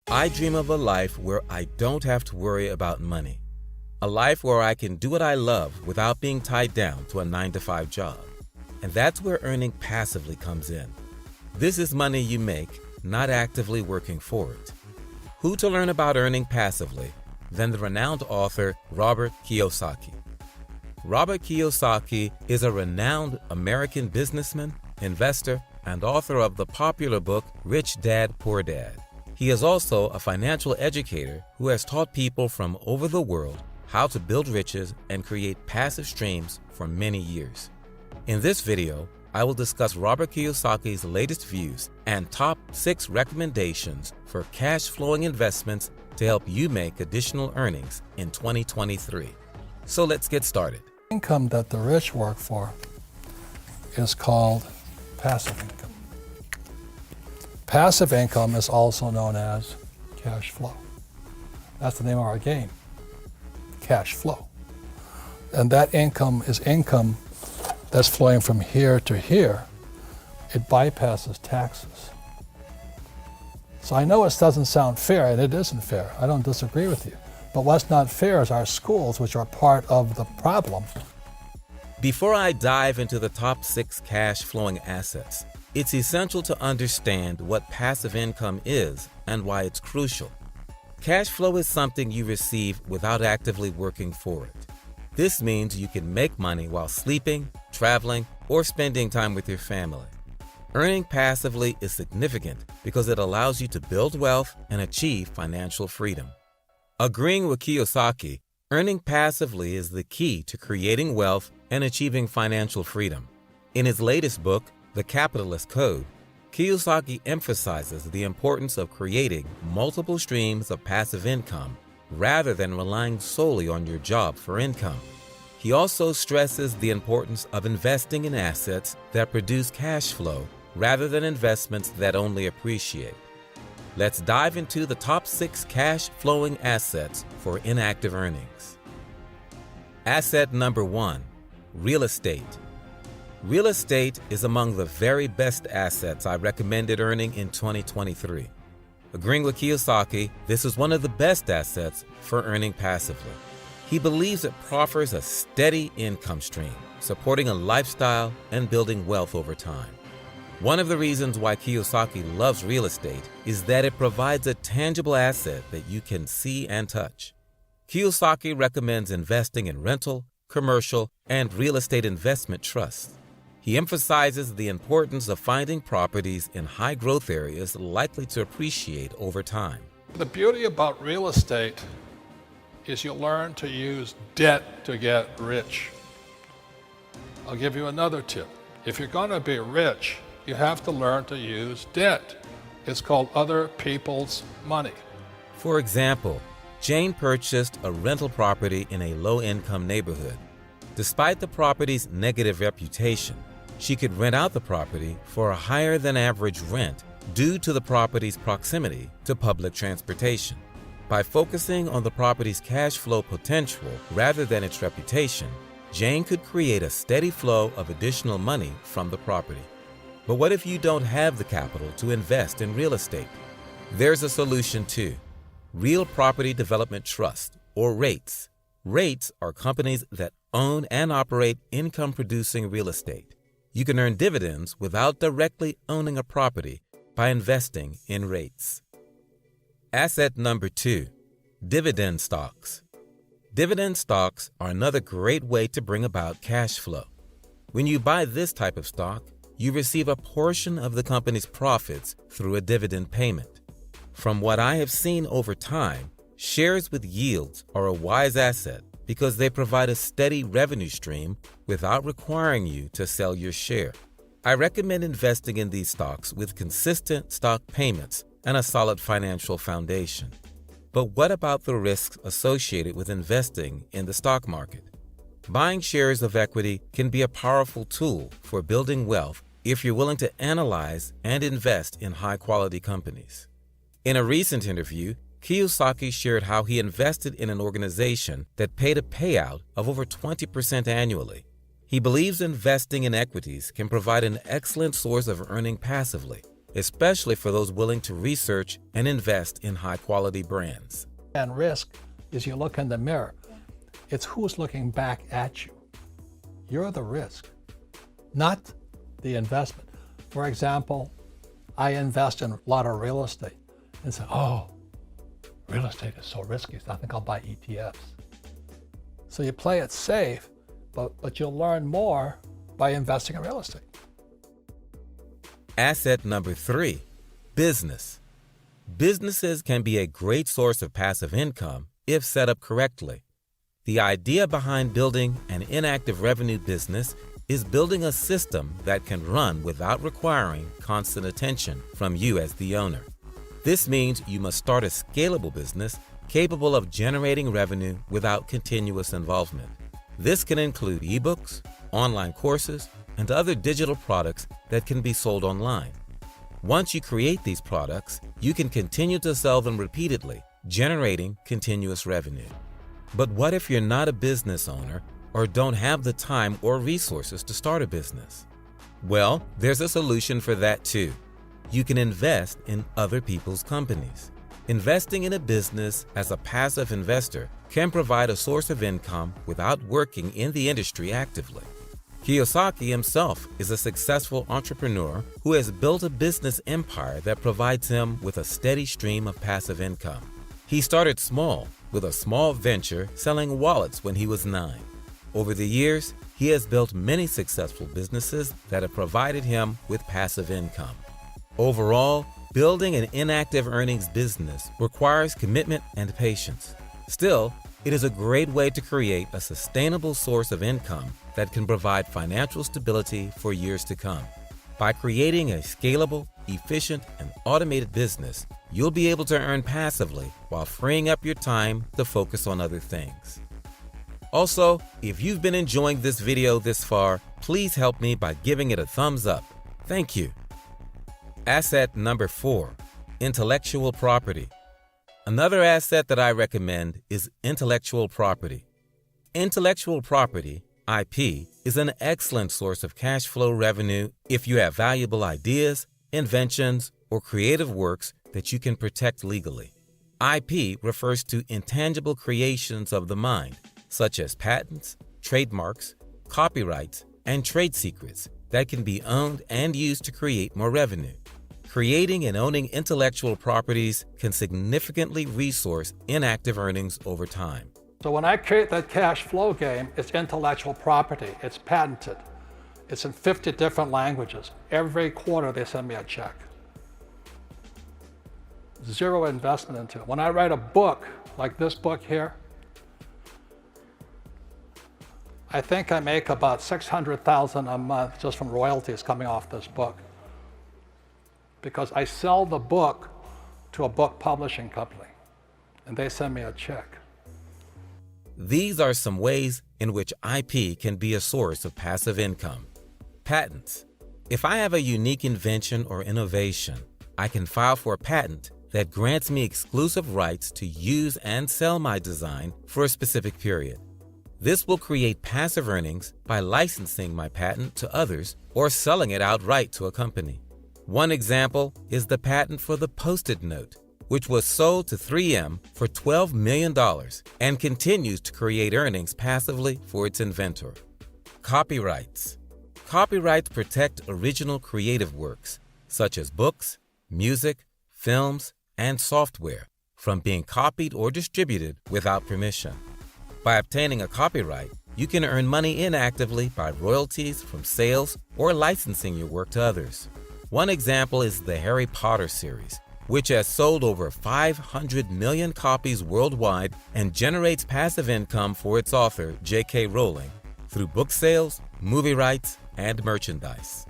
I dream of a life where I don't have to worry about money. A life where I can do what I love without being tied down to a 9-to-5 job. And that's where earning passively comes in. This is money you make, not actively working for it. Who to learn about earning passively than the renowned author Robert Kiyosaki. Robert Kiyosaki is a renowned American businessman, investor, and author of the popular book Rich Dad, Poor Dad. He is also a financial educator who has taught people from over the world how to build riches and create passive streams for many years. In this video, I will discuss Robert Kiyosaki's latest views and top 6 recommendations for cash-flowing investments to help you make additional earnings in 2023. So let's get started. Income that the rich work for is called passive income. Passive income is also known as cash flow. That's the name of our game, cash flow. And that income is income that's flowing from here to here. It bypasses taxes. So I know it doesn't sound fair, and it isn't fair. I don't disagree with you. But what's not fair is our schools, which are part of the problem. Before I dive into the top 6 cash-flowing assets, it's essential to understand what passive income is and why it's crucial. Cash flow is something you receive without actively working for it. This means you can make money while sleeping, traveling, or spending time with your family. Earning passively is significant because it allows you to build wealth and achieve financial freedom. Agreeing with Kiyosaki, earning passively is the key to creating wealth and achieving financial freedom. In his latest book, The Capitalist Code, Kiyosaki emphasizes the importance of creating multiple streams of passive income rather than relying solely on your job for income. He also stresses the importance of investing in assets that produce cash flow rather than investments that only appreciate. Let's dive into the top 6 cash-flowing assets for inactive earnings. Asset number 1, real estate. Real estate is among the very best assets I recommended earning in 2023. Agreeing with Kiyosaki, this is one of the best assets for earning passively. He believes it proffers a steady income stream, supporting a lifestyle and building wealth over time. One of the reasons why Kiyosaki loves real estate is that it provides a tangible asset that you can see and touch. Kiyosaki recommends investing in rental, commercial, and real estate investment trusts. He emphasizes the importance of finding properties in high-growth areas likely to appreciate over time. The beauty about real estate is you learn to use debt to get rich. I'll give you another tip. If you're going to be rich, you have to learn to use debt. It's called other people's money. For example, Jane purchased a rental property in a low-income neighborhood. Despite the property's negative reputation, she could rent out the property for a higher-than-average rent due to the property's proximity to public transportation. By focusing on the property's cash flow potential rather than its reputation, Jane could create a steady flow of additional money from the property. But what if you don't have the capital to invest in real estate? There's a solution too. Real Property Development Trust, or REITs. REITs are companies that own and operate income-producing real estate. You can earn dividends without directly owning a property by investing in REITs. Asset number 2, dividend stocks. Dividend stocks are another great way to bring about cash flow. When you buy this type of stock, you receive a portion of the company's profits through a dividend payment. From what I have seen over time, shares with yields are a wise asset because they provide a steady revenue stream without requiring you to sell your share. I recommend investing in these stocks with consistent stock payments and a solid financial foundation. But what about the risks associated with investing in the stock market? Buying shares of equity can be a powerful tool for building wealth if you're willing to analyze and invest in high-quality companies. In a recent interview, Kiyosaki shared how he invested in an organization that paid a payout of over 20% annually. He believes investing in equities can provide an excellent source of earning passively, especially for those willing to research and invest in high-quality brands. And risk is you look in the mirror. It's who's looking back at you. You're the risk, not the investment. For example, I invest in a lot of real estate and say, oh, real estate is so risky, so I think I'll buy ETFs. So you play it safe, but you'll learn more by investing in real estate. Asset number 3, business. Businesses can be a great source of passive income if set up correctly. The idea behind building an inactive revenue business is building a system that can run without requiring constant attention from you as the owner. This means you must start a scalable business capable of generating revenue without continuous involvement. This can include ebooks, online courses, and other digital products that can be sold online. Once you create these products, you can continue to sell them repeatedly, generating continuous revenue. But what if you're not a business owner or don't have the time or resources to start a business? Well, there's a solution for that too. You can invest in other people's companies. Investing in a business as a passive investor can provide a source of income without working in the industry actively. Kiyosaki himself is a successful entrepreneur who has built a business empire that provides him with a steady stream of passive income. He started small with a small venture selling wallets when he was 9. Over the years, he has built many successful businesses that have provided him with passive income. Overall, building an inactive earnings business requires commitment and patience. Still, it is a great way to create a sustainable source of income that can provide financial stability for years to come. By creating a scalable, efficient, and automated business, you'll be able to earn passively while freeing up your time to focus on other things. Also, if you've been enjoying this video this far, please help me by giving it a thumbs up. Thank you. Asset number 4, intellectual property. Another asset that I recommend is intellectual property. Intellectual property, IP, is an excellent source of cash flow revenue if you have valuable ideas, inventions, or creative works that you can protect legally. IP refers to intangible creations of the mind, such as patents, trademarks, copyrights, and trade secrets that can be owned and used to create more revenue. Creating and owning intellectual properties can significantly resource inactive earnings over time. So when I create that cash flow game, it's intellectual property. It's patented. It's in 50 different languages. Every quarter they send me a check. Zero investment into it. When I write a book, like this book here, I think I make about $600,000 a month just from royalties coming off this book. Because I sell the book to a book publishing company, and they send me a check. These are some ways in which IP can be a source of passive income. Patents. If I have a unique invention or innovation, I can file for a patent that grants me exclusive rights to use and sell my design for a specific period. This will create passive earnings by licensing my patent to others or selling it outright to a company. One example is the patent for the Post-it note, which was sold to 3M for $12 million and continues to create earnings passively for its inventor. Copyrights. Copyrights protect original creative works, such as books, music, films, and software, from being copied or distributed without permission. By obtaining a copyright, you can earn money inactively by royalties from sales or licensing your work to others. One example is the Harry Potter series, which has sold over 500 million copies worldwide and generates passive income for its author, J.K. Rowling, through book sales, movie rights, and merchandise.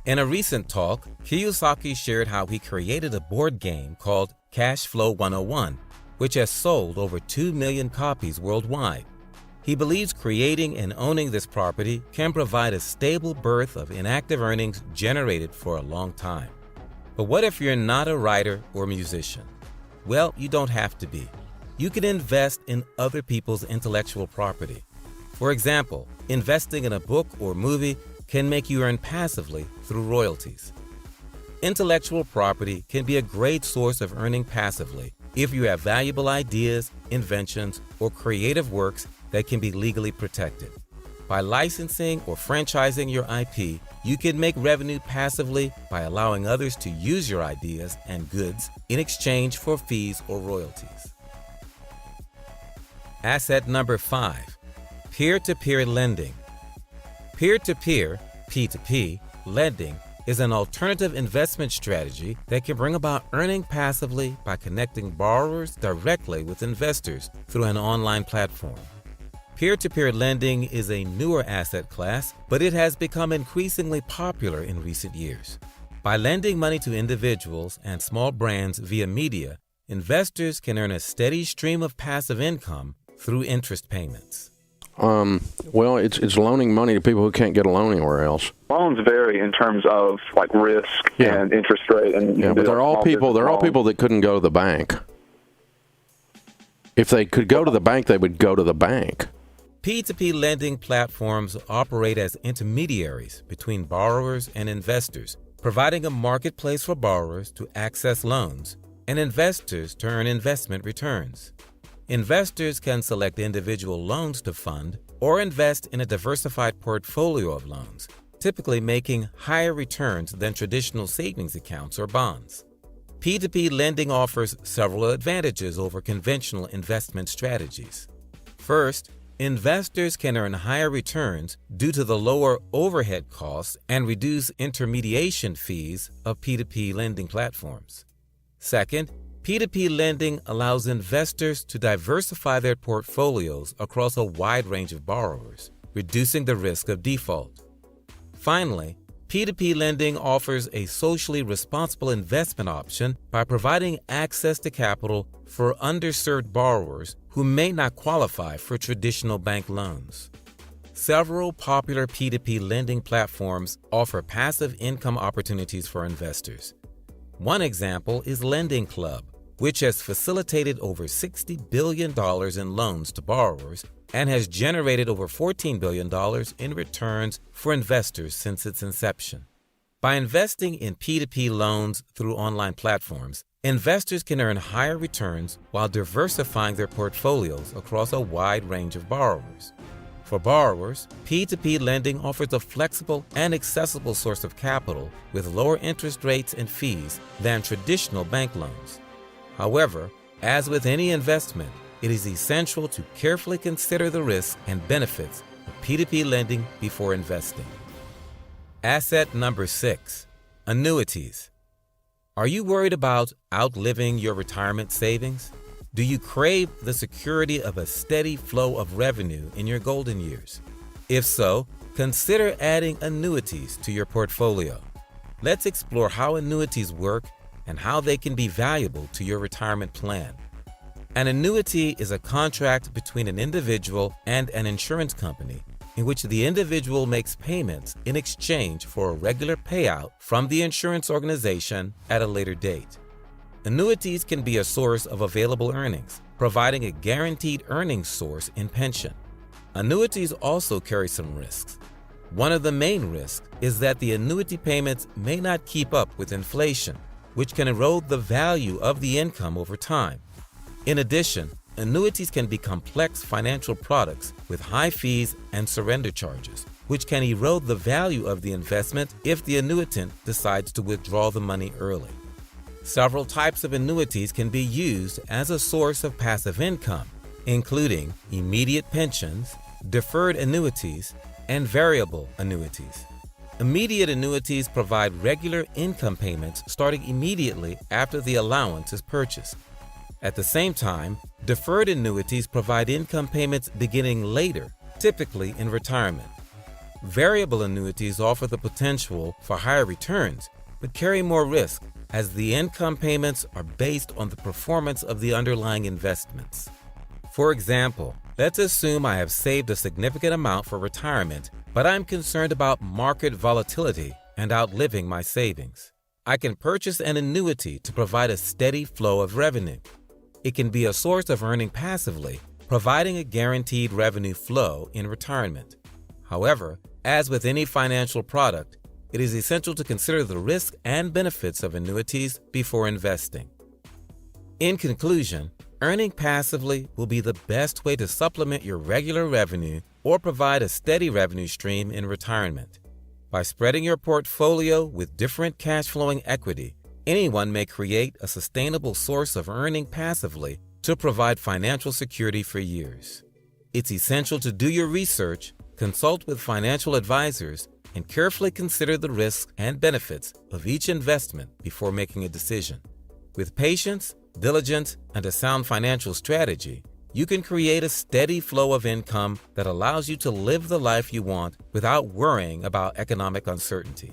In a recent talk, Kiyosaki shared how he created a board game called Cash Flow 101, which has sold over 2 million copies worldwide. He believes creating and owning this property can provide a stable berth of inactive earnings generated for a long time. But what if you're not a writer or musician? Well, you don't have to be. You can invest in other people's intellectual property. For example, investing in a book or movie can make you earn passively through royalties. Intellectual property can be a great source of earning passively if you have valuable ideas, inventions, or creative works that can be legally protected. By licensing or franchising your IP, you can make revenue passively by allowing others to use your ideas and goods in exchange for fees or royalties. Asset number 5, peer-to-peer lending. Peer-to-peer, P2P, lending is an alternative investment strategy that can bring about earning passively by connecting borrowers directly with investors through an online platform. Peer-to-peer lending is a newer asset class, but it has become increasingly popular in recent years. By lending money to individuals and small brands via media, investors can earn a steady stream of passive income through interest payments. Well, it's loaning money to people who can't get a loan anywhere else. Loans vary in terms of like risk and interest rate, and but they're all people that couldn't go to the bank. If they could go to the bank, they would go to the bank. P2P lending platforms operate as intermediaries between borrowers and investors, providing a marketplace for borrowers to access loans and investors to earn investment returns. Investors can select individual loans to fund or invest in a diversified portfolio of loans, typically making higher returns than traditional savings accounts or bonds. P2P lending offers several advantages over conventional investment strategies. First, investors can earn higher returns due to the lower overhead costs and reduced intermediation fees of P2P lending platforms. Second, P2P lending allows investors to diversify their portfolios across a wide range of borrowers, reducing the risk of default. Finally, P2P lending offers a socially responsible investment option by providing access to capital for underserved borrowers who may not qualify for traditional bank loans. Several popular P2P lending platforms offer passive income opportunities for investors. One example is Lending Club, which has facilitated over $60 billion in loans to borrowers and has generated over $14 billion in returns for investors since its inception. By investing in P2P loans through online platforms, investors can earn higher returns while diversifying their portfolios across a wide range of borrowers. For borrowers, P2P lending offers a flexible and accessible source of capital with lower interest rates and fees than traditional bank loans. However, as with any investment, it is essential to carefully consider the risks and benefits of P2P lending before investing. Asset number 6, annuities. Are you worried about outliving your retirement savings? Do you crave the security of a steady flow of revenue in your golden years? If so, consider adding annuities to your portfolio. Let's explore how annuities work and how they can be valuable to your retirement plan. An annuity is a contract between an individual and an insurance company in which the individual makes payments in exchange for a regular payout from the insurance organization at a later date. Annuities can be a source of available earnings, providing a guaranteed earnings source in pension. Annuities also carry some risks. One of the main risks is that the annuity payments may not keep up with inflation, which can erode the value of the income over time. In addition, annuities can be complex financial products with high fees and surrender charges, which can erode the value of the investment if the annuitant decides to withdraw the money early. Several types of annuities can be used as a source of passive income, including immediate pensions, deferred annuities, and variable annuities. Immediate annuities provide regular income payments starting immediately after the allowance is purchased. At the same time, deferred annuities provide income payments beginning later, typically in retirement. Variable annuities offer the potential for higher returns, but carry more risk as the income payments are based on the performance of the underlying investments. For example, let's assume I have saved a significant amount for retirement, but I'm concerned about market volatility and outliving my savings. I can purchase an annuity to provide a steady flow of revenue. It can be a source of earning passively, providing a guaranteed revenue flow in retirement. However, as with any financial product, it is essential to consider the risks and benefits of annuities before investing. In conclusion, earning passively will be the best way to supplement your regular revenue or provide a steady revenue stream in retirement. By spreading your portfolio with different cash-flowing equity, anyone may create a sustainable source of earning passively to provide financial security for years. It's essential to do your research, consult with financial advisors, and carefully consider the risks and benefits of each investment before making a decision. With patience, diligence, and a sound financial strategy, you can create a steady flow of income that allows you to live the life you want without worrying about economic uncertainty.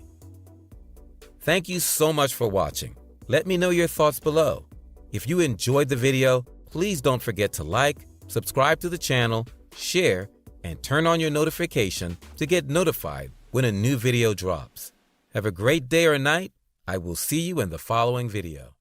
Thank you so much for watching. Let me know your thoughts below. If you enjoyed the video, please don't forget to like, subscribe to the channel, share, and turn on your notification to get notified when a new video drops. Have a great day or night. I will see you in the following video.